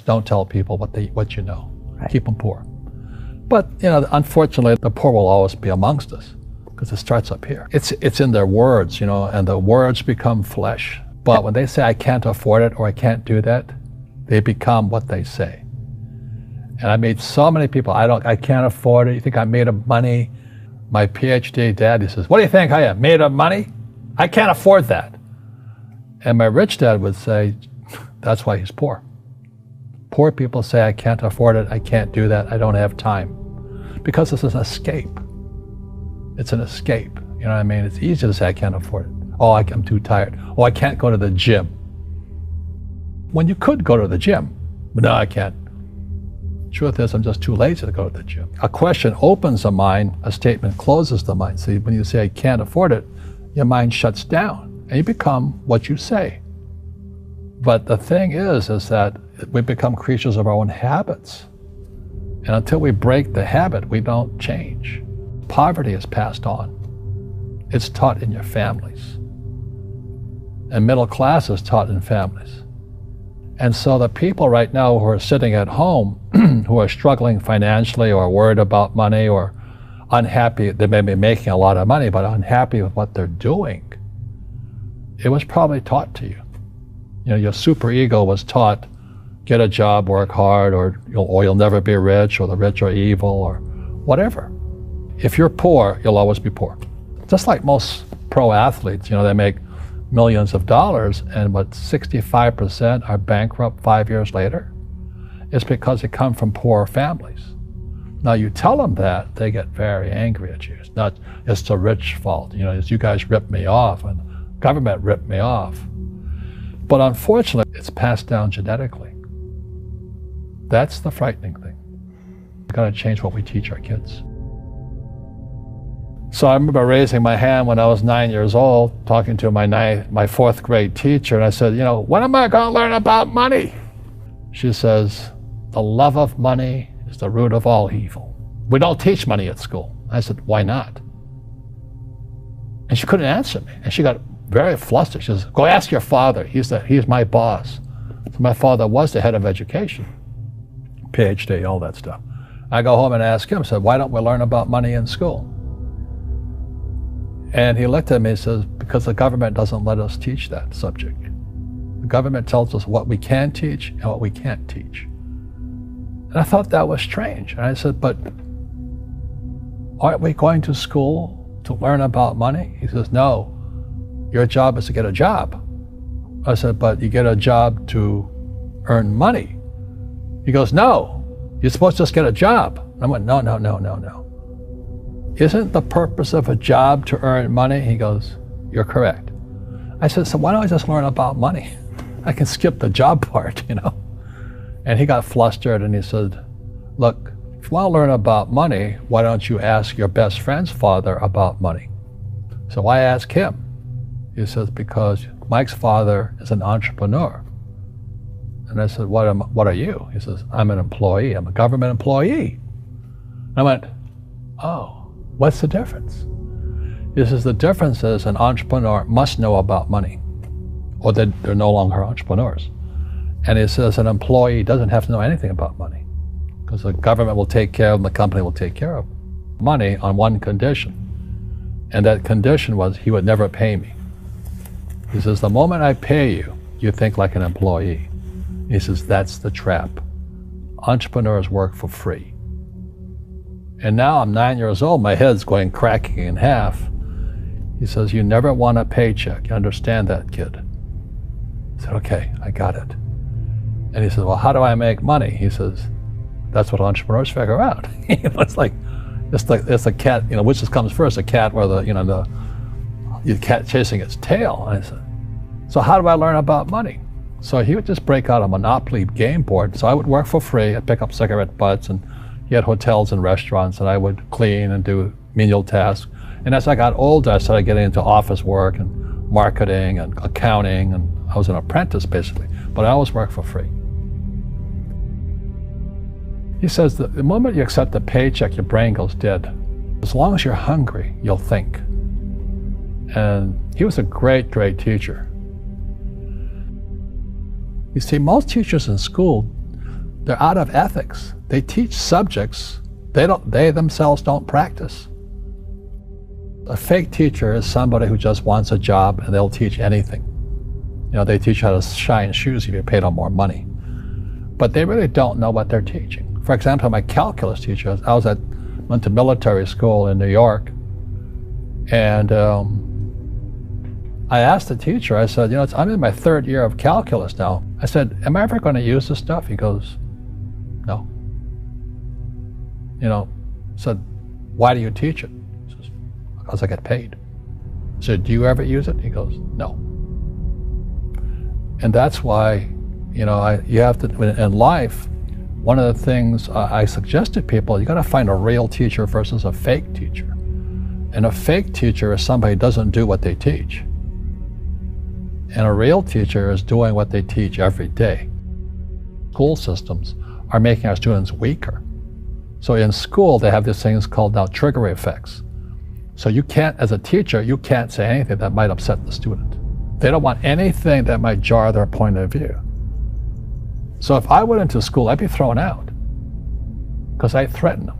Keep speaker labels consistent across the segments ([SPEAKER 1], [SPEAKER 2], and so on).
[SPEAKER 1] don't tell people what you know.
[SPEAKER 2] Right.
[SPEAKER 1] Keep them poor. But unfortunately, the poor will always be amongst us because it starts up here. It's in their words, and the words become flesh. But when they say I can't afford it or I can't do that, they become what they say. And I made so many people, I can't afford it. You think I'm made of money? My PhD dad, he says, what do you think I am, made of money? I can't afford that. And my rich dad would say, that's why he's poor. Poor people say, I can't afford it, I can't do that, I don't have time. Because it's an escape. It's an escape, you know what I mean? It's easy to say, I can't afford it. Oh, I'm too tired. Oh, I can't go to the gym. When you could go to the gym, but no, I can't. Truth is, I'm just too lazy to go to the gym. A question opens the mind, a statement closes the mind. See, when you say, I can't afford it, your mind shuts down, and you become what you say. But the thing is that we become creatures of our own habits. And until we break the habit, we don't change. Poverty is passed on. It's taught in your families. And middle class is taught in families. And so the people right now who are sitting at home, who are struggling financially or worried about money or unhappy, they may be making a lot of money, but unhappy with what they're doing, it was probably taught to you. Your superego was taught, get a job, work hard, or you'll never be rich, or the rich are evil, or whatever. If you're poor, you'll always be poor. Just like most pro athletes, they make millions of dollars, and 65% are bankrupt 5 years later. It's because they come from poor families. Now you tell them that, they get very angry at you. It's the rich fault. It's you guys ripped me off, and the government ripped me off. But unfortunately, it's passed down genetically. That's the frightening thing. We've got to change what we teach our kids. So I remember raising my hand when I was 9 years old, talking to my fourth grade teacher, and I said, when am I going to learn about money? She says, the love of money is the root of all evil. We don't teach money at school. I said, why not? And she couldn't answer me, and she got very flustered. She says, go ask your father. He's my boss. So my father was the head of education, PhD, all that stuff. I go home and ask him, I said, why don't we learn about money in school? And he looked at me and says, because the government doesn't let us teach that subject. The government tells us what we can teach and what we can't teach. And I thought that was strange. And I said, but aren't we going to school to learn about money? He says, no, your job is to get a job. I said, but you get a job to earn money. He goes, no, you're supposed to just get a job. And I went, no. Isn't the purpose of a job to earn money? He goes, you're correct. I said, so why don't I just learn about money? I can skip the job part, And he got flustered and he said, look, if you want to learn about money, why don't you ask your best friend's father about money? So I asked him. He says, because Mike's father is an entrepreneur. And I said, what are you? He says, I'm an employee. I'm a government employee. And I went, oh. What's the difference? He says, the difference is an entrepreneur must know about money, or they're no longer entrepreneurs. And he says an employee doesn't have to know anything about money, because the government will take care of them, the company will take care of them. Money on one condition, and that condition was he would never pay me. He says, the moment I pay you, you think like an employee. He says, that's the trap. Entrepreneurs work for free. And now I'm 9 years old, my head's cracking in half. He says, you never want a paycheck. You understand that, kid? I said, okay, I got it. And he says, well, how do I make money? He says, that's what entrepreneurs figure out. It's a cat, which comes first, a cat or the cat chasing its tail. And I said, so how do I learn about money? So he would just break out a Monopoly game board. So I would work for free. I'd pick up cigarette butts, and he had hotels and restaurants, and I would clean and do menial tasks. And as I got older, I started getting into office work and marketing and accounting, and I was an apprentice basically, but I always worked for free. He says that the moment you accept the paycheck, your brain goes dead. As long as you're hungry, you'll think. And he was a great, great teacher. You see, most teachers in school They're out of ethics. They teach subjects they themselves don't practice. A fake teacher is somebody who just wants a job and they'll teach anything. They teach how to shine shoes if you pay them more money. But they really don't know what they're teaching. For example, my calculus teacher, went to military school in New York, and I asked the teacher, I said, I'm in my 3rd year of calculus now. I said, am I ever going to use this stuff? He goes, no. Said, why do you teach it? He says, because I get paid. I said, do you ever use it? He goes, no. And that's why, you have to, in life, one of the things I suggest to people, you got to find a real teacher versus a fake teacher. And a fake teacher is somebody who doesn't do what they teach. And a real teacher is doing what they teach every day. School systems are making our students weaker. So in school, they have these things called now trigger effects. So you can't, as a teacher, you can't say anything that might upset the student. They don't want anything that might jar their point of view. So if I went into school, I'd be thrown out because I threaten them.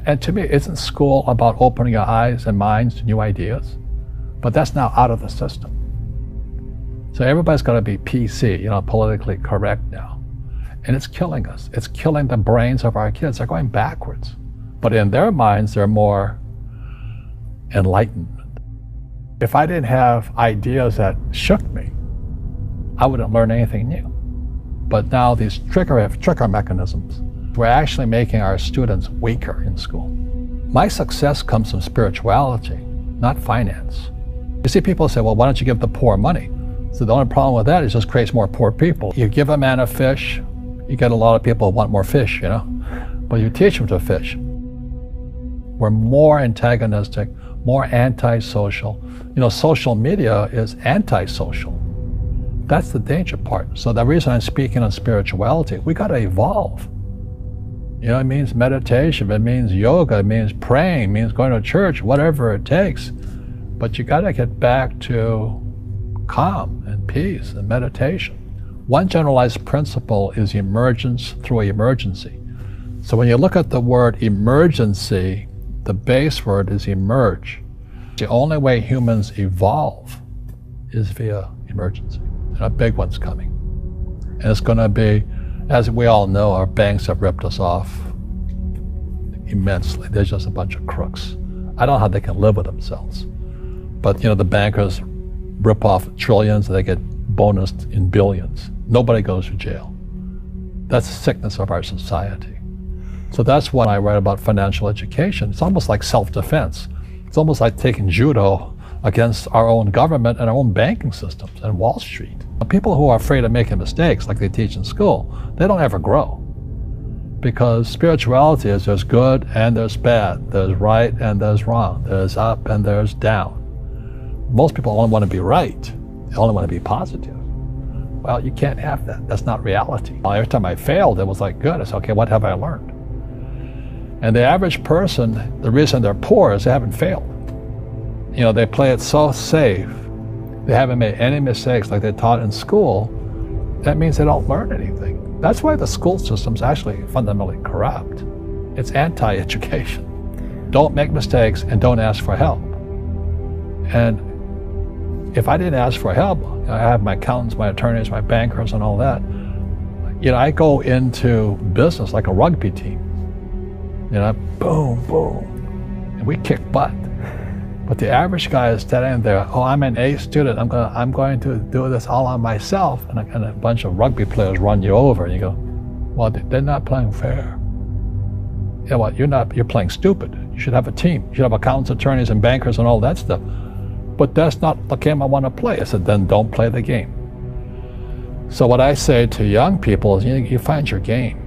[SPEAKER 1] And to me, isn't school about opening your eyes and minds to new ideas? But that's now out of the system. So everybody's got to be PC, politically correct now. And it's killing us. It's killing the brains of our kids. They're going backwards. But in their minds, they're more enlightened. If I didn't have ideas that shook me, I wouldn't learn anything new. But now these trigger mechanisms, we're actually making our students weaker in school. My success comes from spirituality, not finance. You see, people say, well, why don't you give the poor money? So the only problem with that is it just creates more poor people. You give a man a fish, you get a lot of people who want more fish, but you teach them to fish. We're more antagonistic, more antisocial. Social media is antisocial. That's the danger part. So the reason I'm speaking on spirituality, we got to evolve. It means meditation, it means yoga, it means praying, it means going to church, whatever it takes. But you got to get back to calm and peace and meditation. One generalized principle is emergence through emergency. So when you look at the word emergency, the base word is emerge. The only way humans evolve is via emergency. And a big one's coming. And it's going to be, as we all know, our banks have ripped us off immensely. They're just a bunch of crooks. I don't know how they can live with themselves. But the bankers rip off trillions and they get bonused in billions. Nobody goes to jail. That's the sickness of our society. So that's why I write about financial education. It's almost like self-defense. It's almost like taking judo against our own government and our own banking systems and Wall Street. People who are afraid of making mistakes, like they teach in school, they don't ever grow. Because spirituality is there's good and there's bad, there's right and there's wrong, there's up and there's down. Most people only want to be right. They only want to be positive. Well, you can't have that. That's not reality. Every time I failed, it was like, good. I said, okay, what have I learned? And the average person, the reason they're poor is they haven't failed. They play it so safe. They haven't made any mistakes like they taught in school. That means they don't learn anything. That's why the school system's actually fundamentally corrupt. It's anti-education. Don't make mistakes and don't ask for help. And if I didn't ask for help, I have my accountants, my attorneys, my bankers, and all that. I go into business like a rugby team. Boom, boom, and we kick butt. But the average guy is standing there, oh, I'm an A student, I'm going to do this all on myself, and a bunch of rugby players run you over, and you go, well, they're not playing fair. You're playing stupid. You should have a team. You should have accountants, attorneys, and bankers, and all that stuff. But that's not the game I want to play. I said, then don't play the game. So what I say to young people is, you find your game.